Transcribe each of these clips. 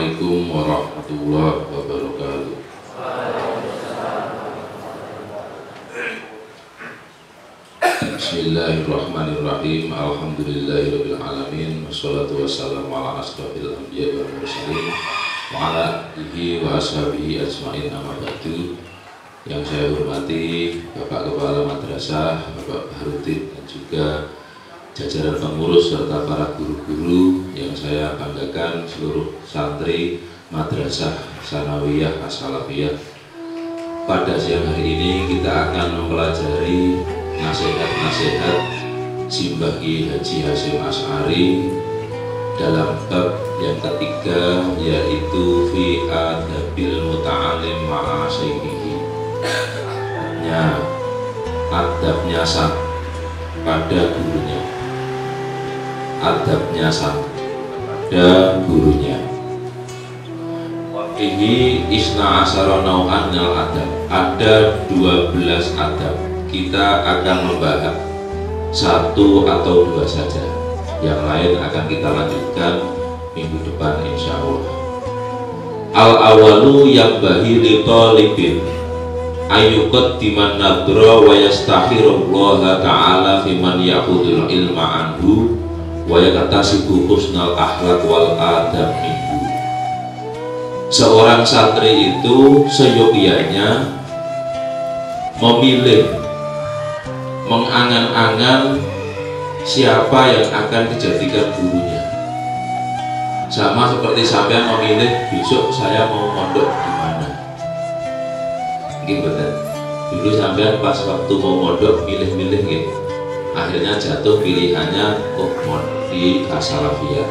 Assalamualaikum warahmatullahi wabarakatuh. Bismillahirrahmanirrahim. Alhamdulillahirabbil alamin. Wassalatu wassalamu ala asrofil anbiya'i wal mursalin wa ala alihi wa ashabihi ajmain, amma ba'du. Yang saya hormati Bapak Kepala Madrasah, Bapak Bahrudin, dan juga jajaran pengurus serta para guru-guru yang saya banggakan, seluruh santri Madrasah Tsanawiyah As-Salafiyah. Pada siang hari ini kita akan mempelajari nasihat-nasihat Simbah Kiai Haji Hasyim Asy'ari dalam bab yang ketiga, yaitu fi adabil muta'alim ma'a syaihihi. Adabnya sang pada gurunya. Adabnya sang pada gurunya. Ini isna asara nau'an al adab. Ada 12 adab. Kita akan membahas satu atau dua saja. Yang lain akan kita lanjutkan minggu depan insya Allah. Al awalu yang bahi li talibin ayyuqad diman nadra wa yastahirullaha ta'ala fiman ya'khudul ilma anhu wa yakatasibu husnal akhlaq wal adab minhu. Seorang santri itu seyogianya memilih, mengangan-angan siapa yang akan dijadikan gurunya. Sama seperti sampean memilih besok saya mau mondok di mana. Betul. Dulu sampean pas waktu mau mondok milih-milih gitu. Akhirnya jatuh pilihannya di As-Salafiyah.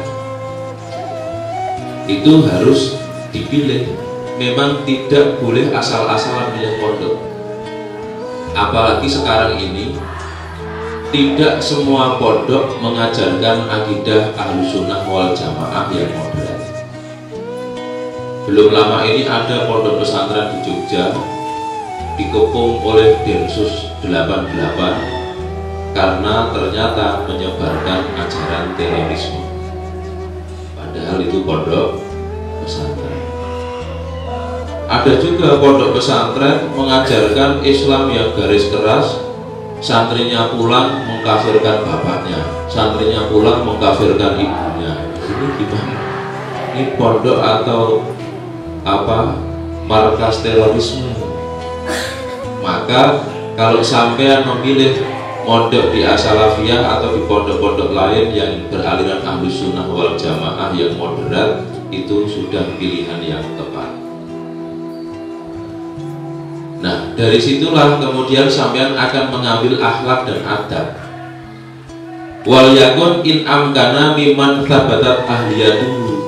Itu harus dipilih. Memang tidak boleh asal-asalan milih pondok. Apalagi sekarang ini tidak semua pondok mengajarkan akidah Ahlussunnah wal Jamaah yang moderat. Belum lama ini ada pondok pesantren di Jogja dikepung oleh Densus 88 karena ternyata menyebarkan ajaran terorisme. Padahal itu pondok pesantren. Ada juga pondok pesantren mengajarkan Islam yang garis keras, santrinya pulang mengkafirkan bapaknya, santrinya pulang mengkafirkan ibunya. Ini gimana? Ini pondok atau apa? Markas terorisme. Maka kalau sampean memilih mondok di As-Salafiyah atau di pondok-pondok lain yang beraliran Ahlussunnah wal Jamaah yang moderat, itu sudah pilihan yang tepat. Nah, dari situlah kemudian sampean akan mengambil akhlak dan adab. Wal yakun in amkana miman thabatat ahliyatuhu.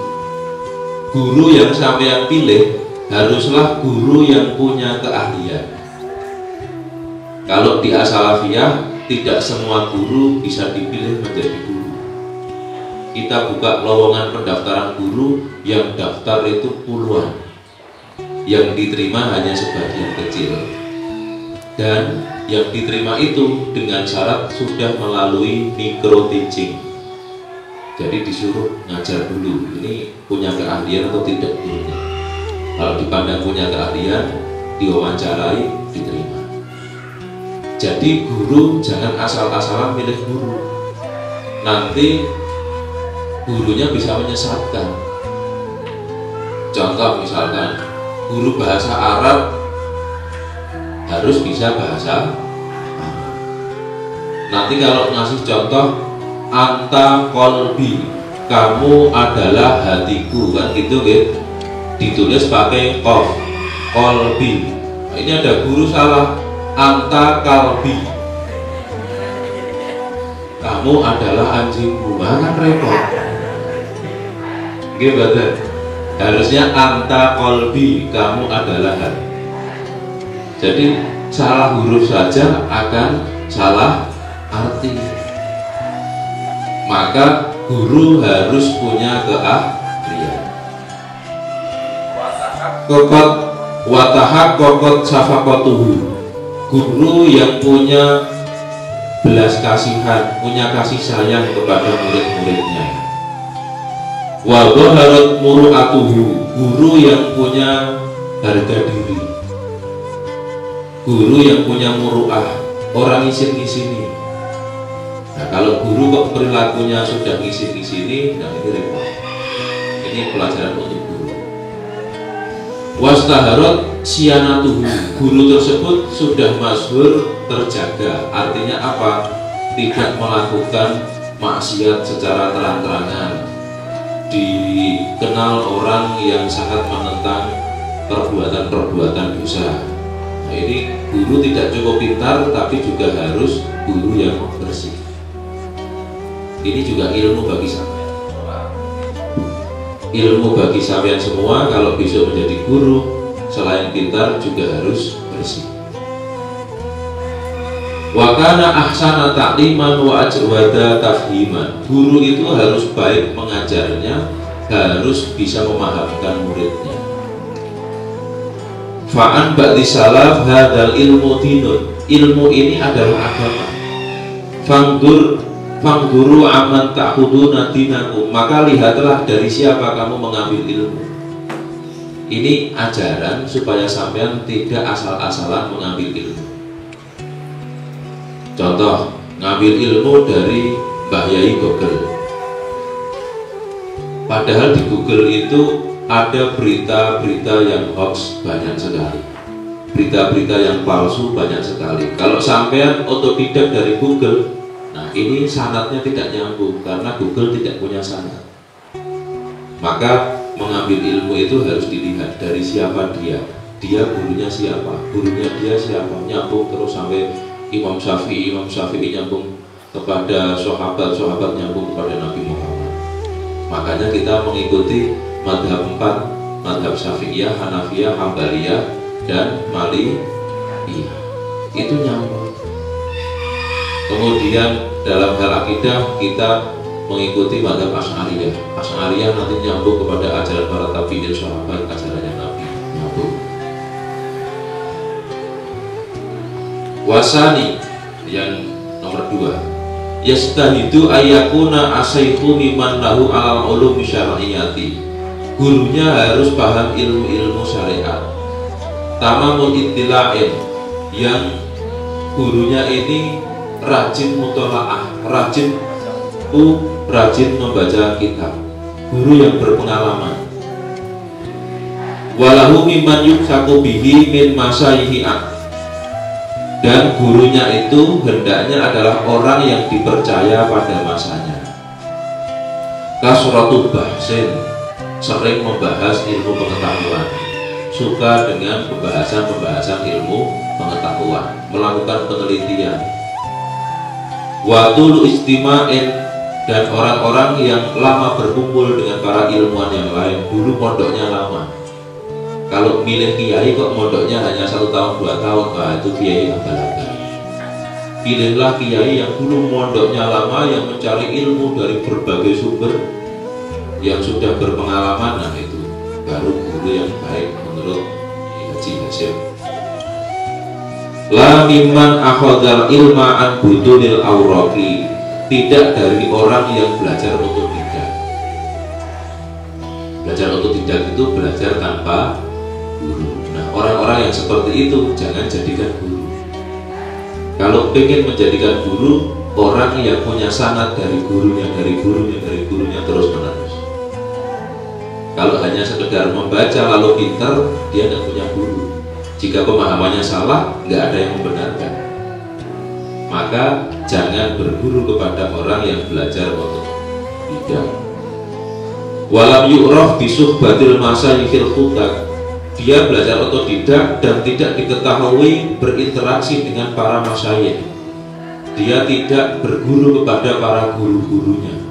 Guru yang sampean pilih haruslah guru yang punya keahlian. Kalau di As-Salafiyah tidak semua guru bisa dipilih menjadi guru. Kita buka lowongan pendaftaran guru, yang daftar itu puluhan, yang diterima hanya sebagian kecil. Dan yang diterima itu dengan syarat sudah melalui micro teaching. Jadi disuruh ngajar dulu, ini punya keahlian atau tidak gurunya. Kalau dipandang punya keahlian, diwawancarai, diterima. Jadi guru jangan asal-asalan milih guru. Nanti gurunya bisa menyesatkan. Contoh misalkan guru bahasa Arab harus bisa bahasa Arab. Nanti kalau ngasih contoh anta qalbi, kamu adalah hatiku, kan gitu gitu. Ditulis pakai qaf, qalbi. Nah, ini ada guru salah, anta kalbi, kamu adalah anjingku, kan repot. Gimana? Harusnya anta kalbi, kamu adalah hati. Jadi salah huruf saja akan salah arti. Maka guru harus punya keahlian. Kokot watahak kokot safaqatuhu. Guru yang punya belas kasihan, punya kasih sayang kepada murid-muridnya. Wa dhaharat muru'atuhu, guru yang punya harga diri, guru yang punya muru'ah, orang ngisin-ngisini. Nah, kalau guru kok perilakunya sudah ngisin-ngisini, nah ini repot. Ini pelajaran untuk guru. Wastaharat siyanatuhu, guru tersebut sudah masyhur terjaga. Artinya apa? Tidak melakukan maksiat secara terang-terangan, dikenal orang yang sangat menentang perbuatan-perbuatan dosa. Nah, ini guru tidak cukup pintar, tapi juga harus guru yang bersih. Ini juga ilmu bagi sampean. Ilmu bagi sampean semua. Kalau besok menjadi guru, selain pintar juga harus bersih. Wa kana ahsana ta'liman wa ajwada tafhiman. Guru itu harus baik mengajarnya, harus bisa memahamkan muridnya. Fa'an ba'di salaf hadal ilmu dinun. Ilmu ini adalah agama. Fangduru aman ta'khuduna dinakum. Maka lihatlah dari siapa kamu mengambil ilmu. Ini ajaran supaya sampean tidak asal-asalan mengambil ilmu. Contoh, ngambil ilmu dari Mbah Yai Google. Padahal di Google itu ada berita-berita yang hoax banyak sekali, berita-berita yang palsu banyak sekali. Kalau sampean otodidak dari Google, nah ini sanadnya tidak nyambung karena Google tidak punya sanad. Maka mengambil ilmu itu harus dilihat dari siapa dia gurunya siapa, gurunya dia siapa, nyambung terus sampai Imam Syafi'i nyambung kepada sahabat nyambung kepada Nabi Muhammad. Makanya kita mengikuti madhab 4, madhab Syafi'iyah, Hanafiyah, Hambaliyah, dan Malikiyah. Itu nyambung. Kemudian dalam hal akidah kita mengikuti madhab Asy'ariyah. Asy'ariyah nanti nyambung kepada ajaran para tabi'in, sahabat, ajarannya Nabi, nyambung. Wasani yang nomor 2, yastahidu ayyakuna asyaihu mimman lahu alal ulum syar'iyyati. Gurunya harus paham ilmu-ilmu syariat. Tamamul ittila'in, yang gurunya ini rajin mutola'ah, rajin membaca kitab, guru yang berpengalaman. Walahu mimman yuksaku bihi min masyayihi, dan gurunya itu hendaknya adalah orang yang dipercaya pada masanya. Kasratul bahsin, sering membahas ilmu pengetahuan, suka dengan pembahasan ilmu pengetahuan, melakukan penelitian. Watul istima'in, dan orang-orang yang lama berkumpul dengan para ilmuwan yang lain. Dulu pondoknya lama. Kalau milih kiai kok mondoknya hanya 1 tahun 2 tahun, nah itu kiai abal-abal. Pilihlah kiai yang dulu mondoknya lama, yang mencari ilmu dari berbagai sumber, yang sudah berpengalaman. Nah itu baru guru yang baik menurut Haji Hasyim. La mimman akhadhal ilma an budunil awraqi, tidak dari orang yang belajar otodidak. Belajar otodidak itu belajar tanpa guru. Nah, orang-orang yang seperti itu jangan jadikan guru. Kalau ingin menjadikan guru, orang yang punya sanad dari gurunya terus menerus. Kalau hanya sekedar membaca lalu pintar, dia tidak punya guru. Jika pemahamannya salah, nggak ada yang membenarkan. Maka jangan berguru kepada orang yang belajar otodidak. Walam yu'raf bisuhbatil masayikhil khutak, dia belajar otodidak dan tidak diketahui berinteraksi dengan para masyayikh. Dia tidak berguru kepada para guru-gurunya.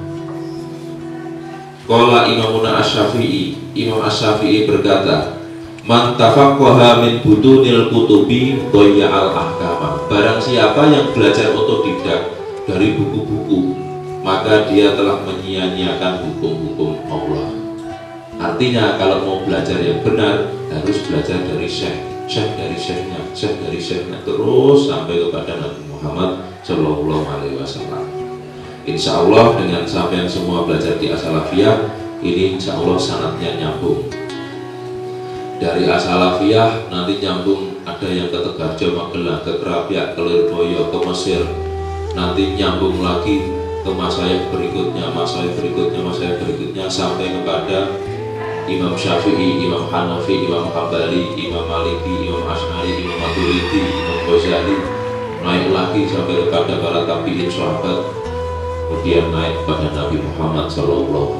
Qala Imamuna Asy-Syafi'i, Imam Asy-Syafi'i berkata, man tafaqqaha min budunil kutubi dhayya'al ahkama. Barang siapa yang belajar otodidak dari buku-buku, maka dia telah menyia-nyiakan hukum-hukum Allah. Artinya kalau mau belajar yang benar harus belajar dari syekh dari syekhnya terus sampai kepada Nabi Muhammad Shallallahu Alaihi Wasallam. Insya Allah dengan sampean semua belajar di As-Salafiyah, ini insya Allah sanadnya nyambung. Dari As-Salafiyah nanti nyambung, ada yang ke Tegarjo, Magelang, ke Kerapiak, ke Lirboyo, ke Mesir, nanti nyambung lagi ke masyayikh berikutnya, masyayikh berikutnya, masyayikh berikutnya, sampai kepada Imam Syafi'i, Imam Hanafi, Imam Hambali, Imam Maliki, Imam Asy'ari, Imam Maturidi, Imam Ghazali, naik lagi sampai kepada para tabi'in, sahabat, kemudian naik pada Nabi Muhammad SAW.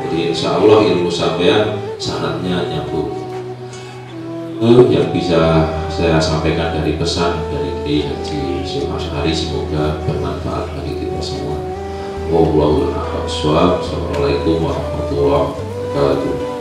Jadi insya Allah ilmu sampean sanadnya nyambung. Yang bisa saya sampaikan dari pesan dari Kiai Haji Syekh Asy'ari, semoga bermanfaat bagi kita semua. Wallahu a'lam bishawab. Assalamualaikum warahmatullahi wabarakatuh.